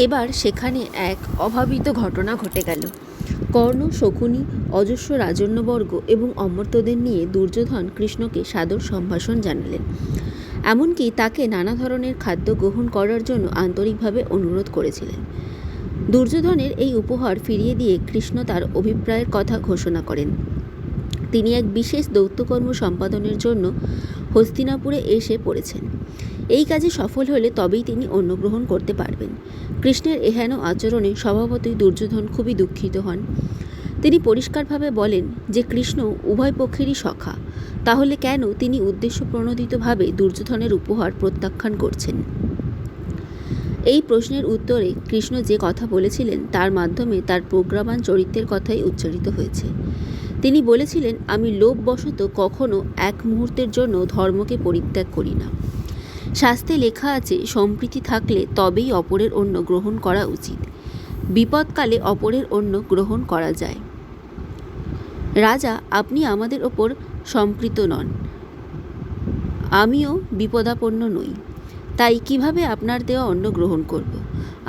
এবার সেখানে এক অভাবিত ঘটনা ঘটে গেল। কর্ণ, শকুনি, অজস্র রাজন্যবর্গ এবং অমর্ত্যদের নিয়ে দুর্যোধন কৃষ্ণকে সাদর সম্ভাষণ জানালেন। এমনকি তাকে নানা ধরনের খাদ্য গ্রহণ করার জন্য আন্তরিকভাবে অনুরোধ করেছিলেন। দুর্যোধনের এই উপহার ফিরিয়ে দিয়ে কৃষ্ণ তার অভিপ্রায়ের কথা ঘোষণা করেন। তিনি এক বিশেষ দৌত্যকর্ম সম্পাদনের জন্য হস্তিনাপুরে এসে পড়েছেন। এই কাজে সফল হলে তবেই তিনি অন্ন গ্রহণ করতে পারবেন। কৃষ্ণের এহেন আচরণে স্বভাবতই দুর্যোধন খুবই দুঃখিত হন। তিনি পরিষ্কারভাবে বলেন যে কৃষ্ণ উভয় পক্ষেরই সখা, তাহলে কেন তিনি উদ্দেশ্যপ্রণোদিতভাবে দুর্যোধনের উপহার প্রত্যাখ্যান করছেন? এই প্রশ্নের উত্তরে কৃষ্ণ যে কথা বলেছিলেন তার মাধ্যমে তার প্রজ্ঞাবান চরিত্রের কথাই উচ্চারিত হয়েছে। তিনি বলেছিলেন, আমি লোভবশত কখনো এক মুহূর্তের জন্য ধর্মকে পরিত্যাগ করি না। শাস্ত্রে লেখা আছে, সম্প্রীতি থাকলে তবেই অপরের অন্ন গ্রহণ করা উচিত। বিপদকালে অপরের অন্ন গ্রহণ করা যায়। রাজা, আপনি আমাদের ওপর সম্প্রীত নন, আমিও বিপদাপন্ন নই, তাই কিভাবে আপনার দেওয়া অন্ন গ্রহণ করব?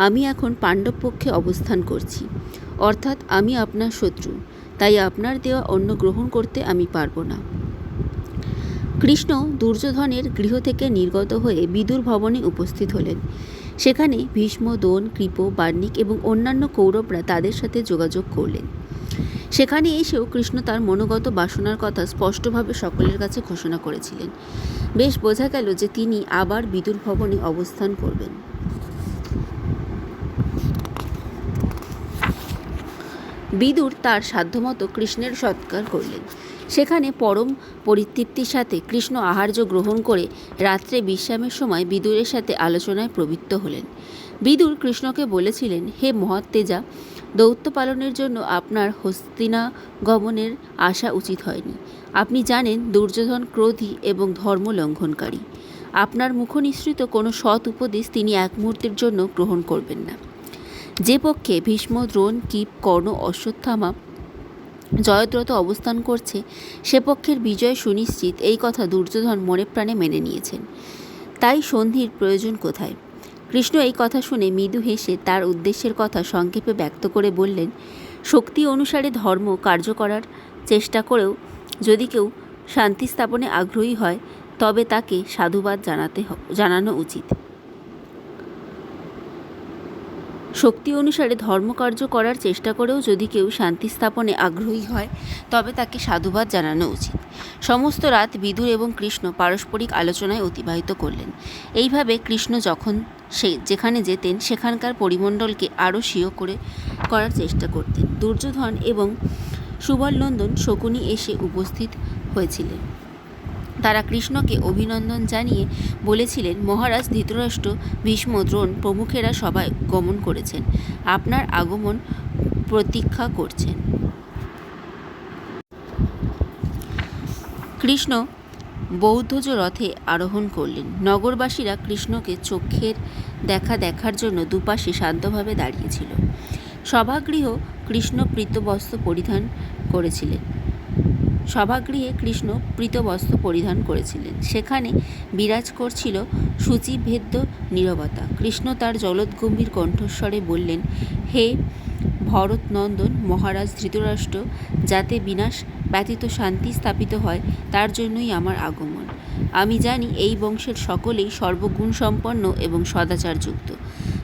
আমি এখন পাণ্ডব পক্ষে অবস্থান করছি, অর্থাৎ আমি আপনার শত্রু, তাই আপনার দেওয়া অন্ন গ্রহণ করতে আমি পারব না। কৃষ্ণ দুর্যোধনের গৃহ থেকে নির্গত হয়ে বিদুর ভবনে উপস্থিত হলেন। সেখানে ভীষ্ম, দ্রোণ, কৃপ, বার্ণিক এবং অন্যান্য কৌরবরা তাদের সাথে যোগাযোগ করলেন। সেখানে এসেও কৃষ্ণ তার মনোগত বাসনার কথা স্পষ্টভাবে সকলের কাছে ঘোষণা করেছিলেন। বেশ বোঝা গেল যে তিনি আবার বিদুর ভবনে অবস্থান করবেন। বিদুর তার সাধ্যমতো কৃষ্ণের সৎকার করলেন। সেখানে পরম পরিতৃপ্তির সাথে কৃষ্ণ আহার্য গ্রহণ করে রাত্রে বিশ্রামের সময় বিদুরের সাথে আলোচনায় প্রবৃত্ত হলেন। বিদুর কৃষ্ণকে বলেছিলেন, হে মহাত্তেজা, দৌত্য পালনের জন্য আপনার হস্তিনাগমনের আসা উচিত হয়নি। আপনি জানেন দুর্যোধন ক্রোধী এবং ধর্ম লঙ্ঘনকারী। আপনার মুখনিসৃত কোনো সৎ উপদেশ তিনি এক মুহূর্তের জন্য গ্রহণ করবেন না। যে পক্ষে ভীষ্ম, দ্রোণ, কৃপ, কর্ণ, অশ্বত্থামা জয়দ্রথ অবস্থান করছে সে পক্ষের বিজয় সুনিশ্চিত, এই কথা দুর্যোধন মনে প্রাণে মেনে নিয়েছেন। তাই সন্ধির প্রয়োজন কোথায়? কৃষ্ণ এই কথা শুনে মৃদু হেসে তার উদ্দেশ্যের কথা সংক্ষেপে ব্যক্ত করে বললেন, শক্তি অনুসারে ধর্ম কার্য করার চেষ্টা করেও যদি কেউ শান্তি স্থাপনে আগ্রহী হয় তবে তাকে সাধুবাদ জানানো উচিত। শক্তি অনুসারে ধর্মকার্য করার চেষ্টা করেও যদি কেউ শান্তি স্থাপনে আগ্রহী হয় তবে তাকে সাধুবাদ জানানো উচিত। সমস্ত রাত বিদুর এবং কৃষ্ণ পারস্পরিক আলোচনায় অতিবাহিত করলেন। এইভাবে কৃষ্ণ যেখানে যেতেন সেখানকার পরিমণ্ডলকে আরও স্বীয় করার চেষ্টা করতেন। দুর্যোধন এবং সুবলনন্দন, শকুনি এসে উপস্থিত হয়েছিলেন। তারা কৃষ্ণকে অভিনন্দন জানিয়ে বলেছিলেন, মহারাজ ধৃতরাষ্ট্র, ভীষ্ম, দ্রোণ প্রমুখেরা সবাই গমন করেছেন, আপনার আগমন প্রতীক্ষা করছেন। কৃষ্ণ বৌদ্ধজ রথে আরোহণ করলেন। নগরবাসীরা কৃষ্ণকে চোখের দেখার জন্য দুপাশে শান্তভাবে দাঁড়িয়েছিল। সভাগৃহে কৃষ্ণ পীতবস্ত্র পরিধান করেছিলেন। সেখানে বিরাজ করছিল শুচিভেদ্য নীরবতা। কৃষ্ণ তার জলদগম্ভীর কণ্ঠস্বরে বললেন, হে ভরতনন্দন মহারাজ ধৃতরাষ্ট্র, যাতে বিনাশ ব্যতীত শান্তি স্থাপিত হয় তার জন্যই আমার আগমন। আমি জানি এই বংশের সকলেই সর্বগুণসম্পন্ন এবং সদাচারযুক্ত,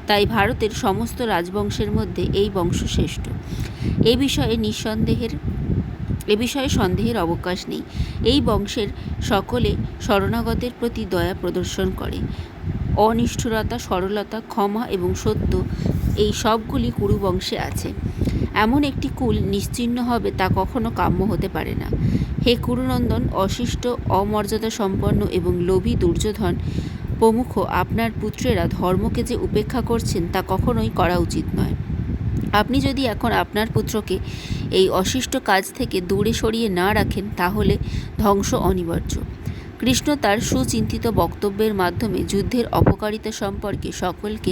তাই ভারতের সমস্ত রাজবংশের মধ্যে এই বংশ শ্রেষ্ঠ। এ বিষয়ে সন্দেহের অবকাশ নেই। এই বংশের সকলে শরণাগতের প্রতি দয়া প্রদর্শন করে। অনিষ্ঠুরতা, সরলতা, ক্ষমা এবং সত্য, এই সবগুলি কুরুবংশে আছে। এমন একটি কুল নিশ্চিহ্ন হবে তা কখনো কাম্য হতে পারে না। হে কুরুনন্দন, অশিষ্ট, অমর্যাদা সম্পন্ন এবং লোভী দুর্যোধন প্রমুখ আপনার পুত্রেরা ধর্মকে যে উপেক্ষা করছেন তা কখনোই করা উচিত নয়। আপনি যদি এখন আপনার পুত্রকে এই অশিষ্ট কাজ থেকে দূরে সরিয়ে না রাখেন তাহলে ধ্বংস অনিবার্য। কৃষ্ণ তার সুচিন্তিত বক্তব্যের মাধ্যমে যুদ্ধের অপকারিতা সম্পর্কে সকলকে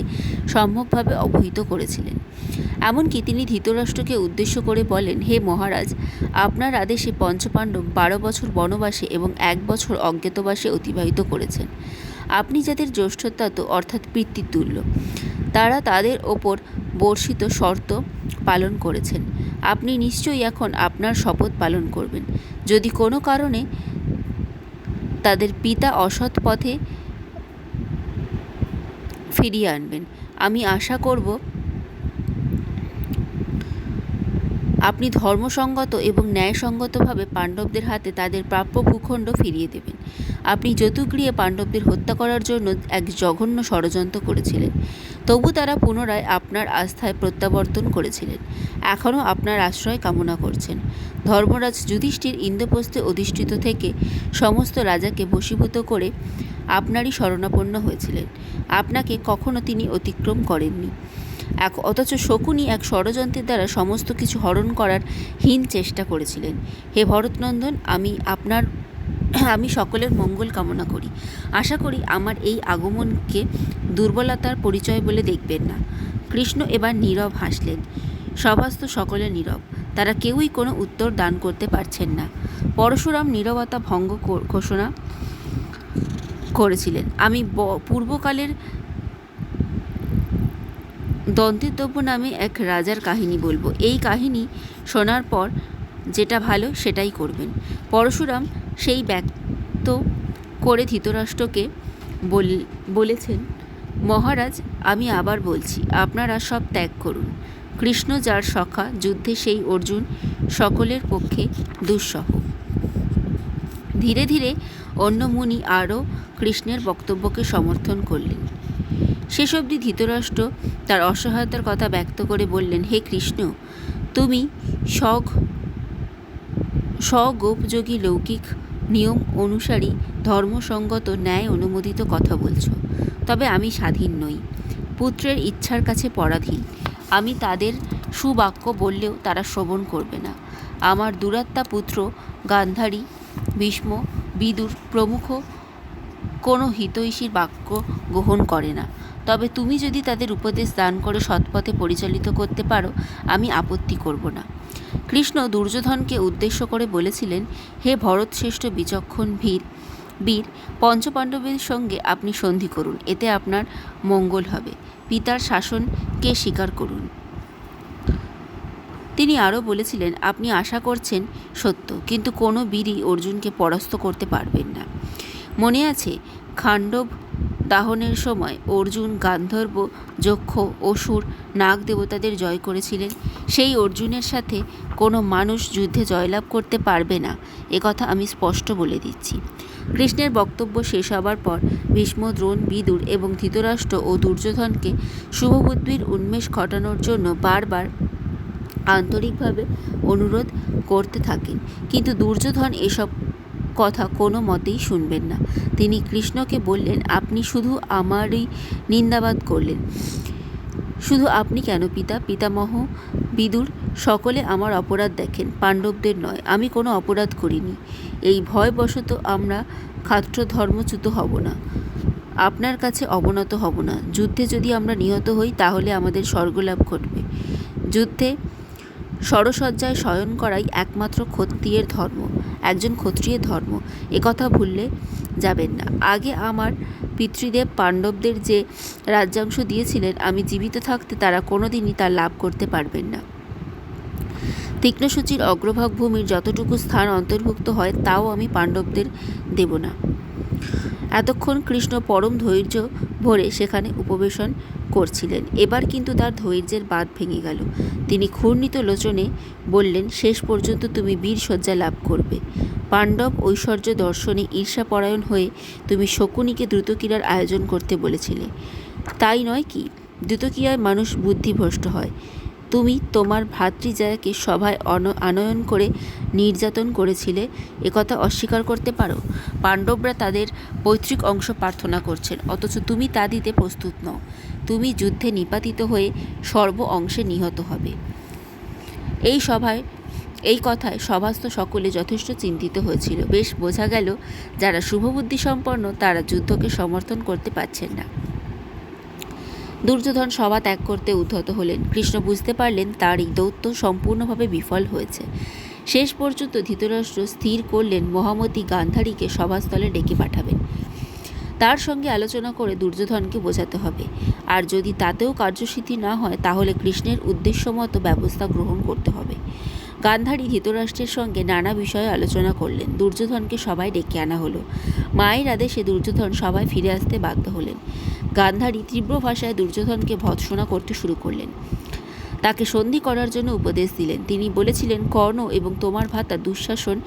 সম্যকভাবে অবহিত করেছিলেন। এমনকি তিনি ধৃতরাষ্ট্রকে উদ্দেশ্য করে বলেন, হে মহারাজ, আপনার আদেশে পঞ্চপাণ্ডব 12 বছর বনবাসে এবং 1 বছর অজ্ঞাতবাসে অতিবাহিত করেছেন। আপনি যাদের জ্যেষ্ঠতাত অর্থাৎ পিতৃতুল্য, তারা তাদের ওপর বর্ষিত শর্ত পালন করেছেন। আপনি নিশ্চয়ই এখন আপনার শপথ পালন করবেন, যদি কোনো কারণে তাদের পিতা অসৎ পথে ফিরিয়ে আনবেন। আমি আশা করব আপনি ধর্মসঙ্গত এবং ন্যায়সঙ্গতভাবে পাণ্ডবদের হাতে তাদের প্রাপ্য ভূখণ্ড ফিরিয়ে দেবেন। আপনি যতুগৃহে পাণ্ডবদের হত্যা করার জন্য এক জঘন্য ষড়যন্ত্র করেছিলেন, তবু তারা পুনরায় আপনার আস্থায় প্রত্যাবর্তন করেছিলেন। এখনও আপনার আশ্রয় কামনা করছেন। ধর্মরাজ যুধিষ্ঠির ইন্দ্রপ্রস্থে অধিষ্ঠিত থেকে সমস্ত রাজাকে বশীভূত করে আপনারই শরণাপন্ন হয়েছিলেন। আপনাকে কখনো তিনি অতিক্রম করেননি। অথচ শকুনি এক ষড়যন্ত্রের দ্বারা সমস্ত কিছু হরণ করার হীন চেষ্টা করেছিলেন। হে ভরতনন্দন, আমি সকলের মঙ্গল কামনা করি। আশা করি আমার এই আগমনকে দুর্বলতার পরিচয় বলে দেখবেন না। কৃষ্ণ এবার নীরব হাসলেন। সভাস্থ সকলে নীরব। তারা কেউই কোনো উত্তর দান করতে পারছেন না। পরশুরাম নীরবতা ভঙ্গ ঘোষণা করেছিলেন। আমি পূর্বকালের দন্তেতব্য নামে এক রাজার কাহিনী বলবো। এই কাহিনী শোনার পর যেটা ভালো সেটাই করবেন। পরশুরাম সেই ব্যক্ত করে ধৃতরাষ্ট্রকে বলেছেন, মহারাজ, আমি আবার বলছি, আপনারা সব ত্যাগ করুন। কৃষ্ণ যার সখা, যুদ্ধে সেই অর্জুন সকলের পক্ষে দুঃসহ। ধীরে ধীরে অন্য মুনি আরও কৃষ্ণের বক্তব্যকে সমর্থন করলেন। শেষ অবধি ধৃতরাষ্ট্র তার অসহায়তার কথা ব্যক্ত করে বললেন, হে কৃষ্ণ, তুমি স্বগোপযোগী লৌকিক নিয়ম অনুসারী ধর্মসঙ্গত ন্যায় অনুমোদিত কথা বলছ, তবে আমি স্বাধীন নই, পুত্রের ইচ্ছার কাছে পরাধীন। আমি তাদের সুবাক্য বললেও তারা শ্রবণ করবে না। আমার দুরাত্মা পুত্র গান্ধারী, ভীষ্ম, বিদুর প্রমুখ কোনো হিতৈষীর বাক্য গ্রহণ করে না। তবে তুমি যদি তাদের উপদেশ দান করে সৎপথে পরিচালিত করতে পারো, আমি আপত্তি করব না। কৃষ্ণ দুর্যোধনকে উদ্দেশ্য করে বলেছিলেন, হে ভরতশ্রেষ্ঠ বিচক্ষণ বীর, পঞ্চপাণ্ডবের সঙ্গে আপনি সন্ধি করুন, এতে আপনার মঙ্গল হবে। পিতার শাসনকে স্বীকার করুন। তিনি আরও বলেছিলেন, আপনি আশা করছেন সত্য, কিন্তু কোনো বীরই অর্জুনকে পরাস্ত করতে পারবেন না। মনে আছে, খাণ্ডব দাহনের সময় অর্জুন গান্ধর্ব, যক্ষ, অসুর, নাগ দেবতাদের জয় করেছিলেন। সেই অর্জুনের সাথে কোনো মানুষ যুদ্ধে জয়লাভ করতে পারবে না, একথা আমি স্পষ্ট বলে দিচ্ছি। কৃষ্ণের বক্তব্য শেষ হবার পর ভীষ্ম, দ্রোণ, বিদুর এবং ধৃতরাষ্ট্র ও দুর্যোধনকে শুভবুদ্ধির উন্মেষ ঘটানোর জন্য বারবার আন্তরিকভাবে অনুরোধ করতে থাকেন, কিন্তু দুর্যোধন এসব কথা কোনো মতেই শুনবেন না। তিনি কৃষ্ণকে বললেন, আপনি শুধু আমারই নিন্দাবাদ করলেন। শুধু আপনি কেন পিতামহ, বিদুর সকলে আমার অপরাধ দেখেন, পাণ্ডবদের নয়। আমি কোনো অপরাধ করিনি। এই ভয়বশত আমরা ক্ষাত্র ধর্মচ্যুত হব না, আপনার কাছে অবনত হব না। যুদ্ধে যদি আমরা নিহত হই, তাহলে আমাদের স্বর্গলাভ ঘটবে। যুদ্ধে ষড়সজ্জায় শয়ন করাই একমাত্র ক্ষত্রিয়ের ধর্ম, একজন ক্ষত্রিয়ের ধর্ম, একথা ভুললে যাবেন না। আগে আমার পিতৃদেব পাণ্ডবদের যে রাজ্যাংশ দিয়েছিলেন, আমি জীবিত থাকতে তারা কোনোদিনই তা লাভ করতে পারবেন না। তীক্ষ্ণসূচির অগ্রভাগ ভূমির যতটুকু স্থান অন্তর্ভুক্ত হয়, তাও আমি পাণ্ডবদের দেব না। এতক্ষণ কৃষ্ণ পরম ধৈর্য ভরে সেখানে উপবেশন করছিলেন। এবার কিন্তু তার ধৈর্যের বাঁধ ভেঙে গেল। তিনি ঘূর্ণিত লোচনে বললেন, শেষ পর্যন্ত তুমি বীর শয্যা লাভ করবে। পাণ্ডব ঐশ্বর্য দর্শনে ঈর্ষাপরায়ণ হয়ে তুমি শকুনিকে দ্রুতক্রীড়ার আয়োজন করতে বলেছিলে, তাই নয় কি? দ্রুতক্রীড়ায় মানুষ বুদ্ধিভ্রষ্ট হয়। তুমি তোমার ভ্রাতৃজায়াকে সভায় আনয়ন করে নির্যাতন করেছিলে, একথা অস্বীকার করতে পারো? পাণ্ডবরা তাদের পৈতৃক অংশ প্রার্থনা করছেন, অথচ তুমি তা দিতে প্রস্তুত নও। তুমি যুদ্ধে নিপাতিত হয়ে সর্ব অংশে নিহত হবে। এই কথায় সভাস্থ সকলে যথেষ্ট চিন্তিত হয়েছিল। বেশ বোঝা গেল, যারা শুভবুদ্ধি সম্পন্ন তারা যুদ্ধকে সমর্থন করতে পারছেন না। দুর্যোধন সভা ত্যাগ করতে উদ্ধত হলেন। কৃষ্ণ বুঝতে পারলেন তার এই দৌত্য সম্পূর্ণভাবে বিফল হয়েছে। শেষ পর্যন্ত ধৃতরাষ্ট্র স্থির করলেন মহামতি গান্ধারীকে সভাস্থলে ডেকে পাঠাবেন। তার সঙ্গে আলোচনা করে দুর্যোধনকে বোঝাতে হবে, আর যদি তাতেও কার্যসিদ্ধি না হয় তাহলে কৃষ্ণের উদ্দেশ্য মতো ব্যবস্থা গ্রহণ করতে হবে। গান্ধারী ধৃতরাষ্ট্রের সঙ্গে নানা বিষয়ে আলোচনা করলেন। দুর্যোধনকে সবাই ডেকে আনা হলো। মায়ের আদেশে দুর্যোধন সবাই ফিরে আসতে বাধ্য হলেন। গান্ধারী তীব্র ভাষায় দুর্যোধনকে ভৎসনা করতে শুরু করলেন। তাকে সন্ধি করার জন্য উপদেশ দিলেন। তিনি বলেছিলেন, কর্ণ এবং তোমার ভ্রাতা দুঃশাসন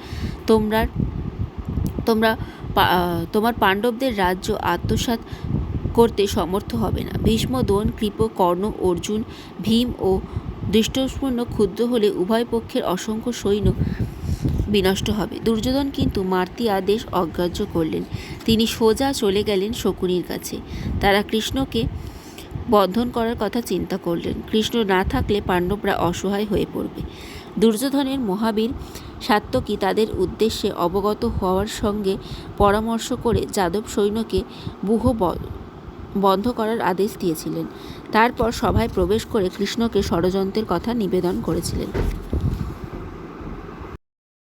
তোমার পাণ্ডবদের রাজ্য আত্মসাৎ করতে সমর্থ হবে না। ভীষ্ম, দ্রোণ, কৃপ, কর্ণ, অর্জুন, ভীম ও ধৃষ্টদ্যুম্ন ক্ষুদ্র হলে উভয় পক্ষের অসংখ্য সৈন্য বিনষ্ট হবে। দুর্যোধন কিন্তু মারতি আদেশ অগ্রাহ্য করলেন। তিনি সোজা চলে গেলেন শকুনির কাছে। তারা কৃষ্ণকে বন্ধন করার কথা চিন্তা করলেন। কৃষ্ণ না থাকলে পাণ্ডবরা অসহায় হয়ে পড়বে। দুর্যোধনের মহাবীর সাত্যকী তাদের উদ্দেশ্যে অবগত হওয়ার সঙ্গে পরামর্শ করে যাদব সৈন্যকে ব্যূহ বন্ধ করার আদেশ দিয়েছিলেন। তারপর সভায় প্রবেশ করে কৃষ্ণকে ষড়যন্ত্রের কথা নিবেদন করেছিলেন।